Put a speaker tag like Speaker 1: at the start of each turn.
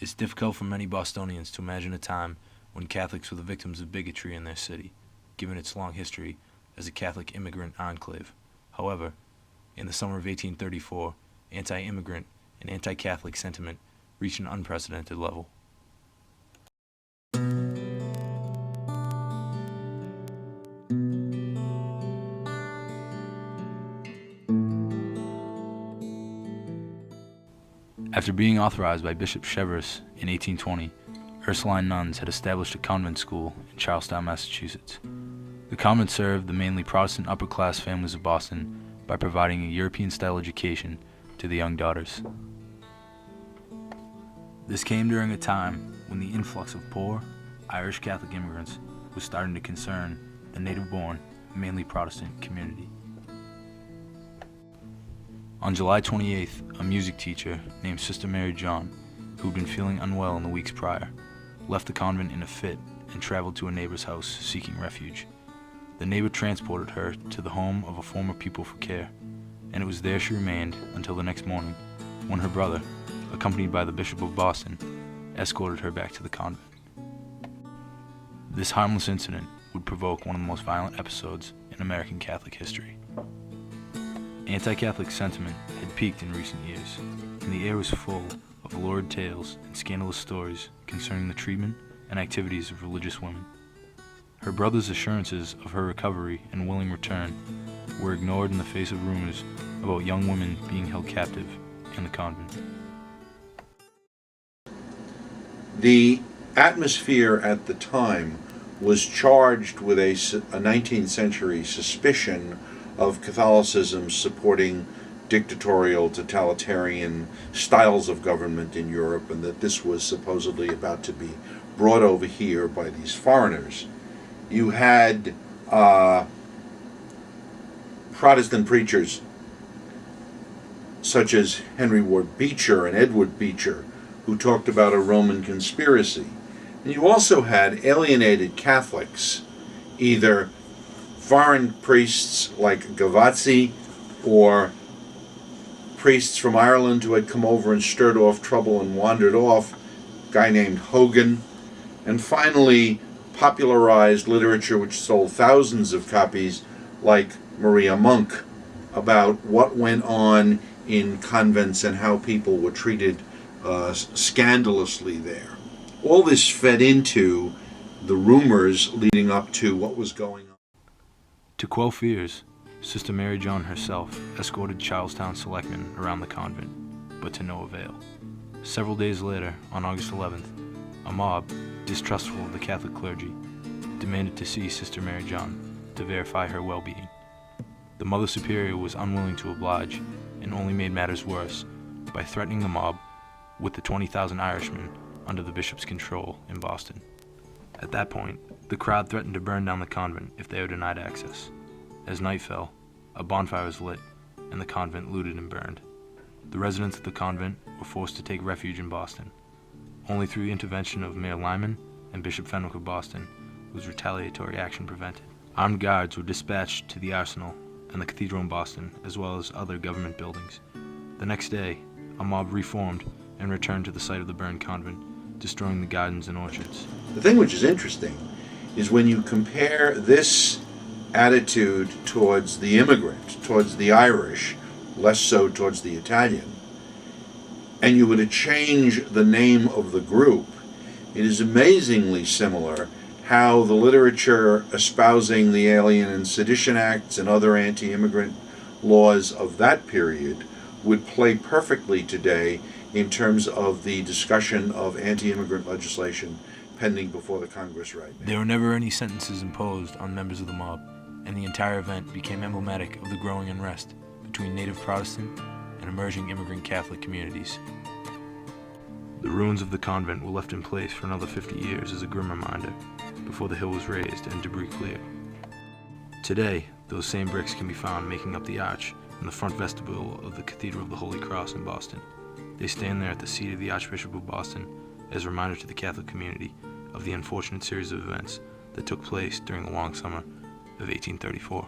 Speaker 1: It's difficult for many Bostonians to imagine a time when Catholics were the victims of bigotry in their city, given its long history as a Catholic immigrant enclave. However, in the summer of 1834, anti-immigrant and anti-Catholic sentiment reached an unprecedented level. After being authorized by Bishop Cheverus in 1820, Ursuline nuns had established a convent school in Charlestown, Massachusetts. The convent served the mainly Protestant upper-class families of Boston by providing a European-style education to the young daughters. This came during a time when the influx of poor Irish Catholic immigrants was starting to concern the native-born, mainly Protestant community. On July 28th, a music teacher named Sister Mary John, who'd been feeling unwell in the weeks prior, left the convent in a fit and traveled to a neighbor's house seeking refuge. The neighbor transported her to the home of a former pupil for care, and it was there she remained until the next morning, when her brother, accompanied by the Bishop of Boston, escorted her back to the convent. This harmless incident would provoke one of the most violent episodes in American Catholic history. Anti-Catholic sentiment had peaked in recent years, and the air was full of lurid tales and scandalous stories concerning the treatment and activities of religious women. Her brother's assurances of her recovery and willing return were ignored in the face of rumors about young women being held captive in the convent.
Speaker 2: The atmosphere at the time was charged with a 19th century suspicion of Catholicism supporting dictatorial, totalitarian styles of government in Europe, and that this was supposedly about to be brought over here by these foreigners. You had Protestant preachers such as Henry Ward Beecher and Edward Beecher, who talked about a Roman conspiracy. And you also had alienated Catholics, either foreign priests like Gavazzi or priests from Ireland who had come over and stirred off trouble and wandered off, a guy named Hogan, and finally popularized literature which sold thousands of copies like Maria Monk about what went on in convents and how people were treated scandalously there. All this fed into the rumors leading up to what was going on.
Speaker 1: To quell fears, Sister Mary John herself escorted Charlestown selectmen around the convent, but to no avail. Several days later, on August 11th, a mob, distrustful of the Catholic clergy, demanded to see Sister Mary John to verify her well-being. The Mother Superior was unwilling to oblige and only made matters worse by threatening the mob with the 20,000 Irishmen under the bishop's control in Boston. At that point, the crowd threatened to burn down the convent if they were denied access. As night fell, a bonfire was lit, and the convent looted and burned. The residents of the convent were forced to take refuge in Boston. Only through the intervention of Mayor Lyman and Bishop Fenwick of Boston was retaliatory action prevented. Armed guards were dispatched to the arsenal and the cathedral in Boston, as well as other government buildings. The next day, a mob reformed and returned to the site of the burned convent, destroying the gardens and orchards.
Speaker 2: The thing which is interesting is when you compare this attitude towards the immigrant, towards the Irish, less so towards the Italian, and you were to change the name of the group, it is amazingly similar how the literature espousing the Alien and Sedition Acts and other anti-immigrant laws of that period would play perfectly today in terms of the discussion of anti-immigrant legislation pending before the Congress right now.
Speaker 1: There were never any sentences imposed on members of the mob, and the entire event became emblematic of the growing unrest between native Protestant and emerging immigrant Catholic communities. The ruins of the convent were left in place for another 50 years as a grim reminder before the hill was raised and debris cleared. Today, those same bricks can be found making up the arch in the front vestibule of the Cathedral of the Holy Cross in Boston. They stand there at the seat of the Archbishop of Boston as a reminder to the Catholic community of the unfortunate series of events that took place during the long summer of 1834.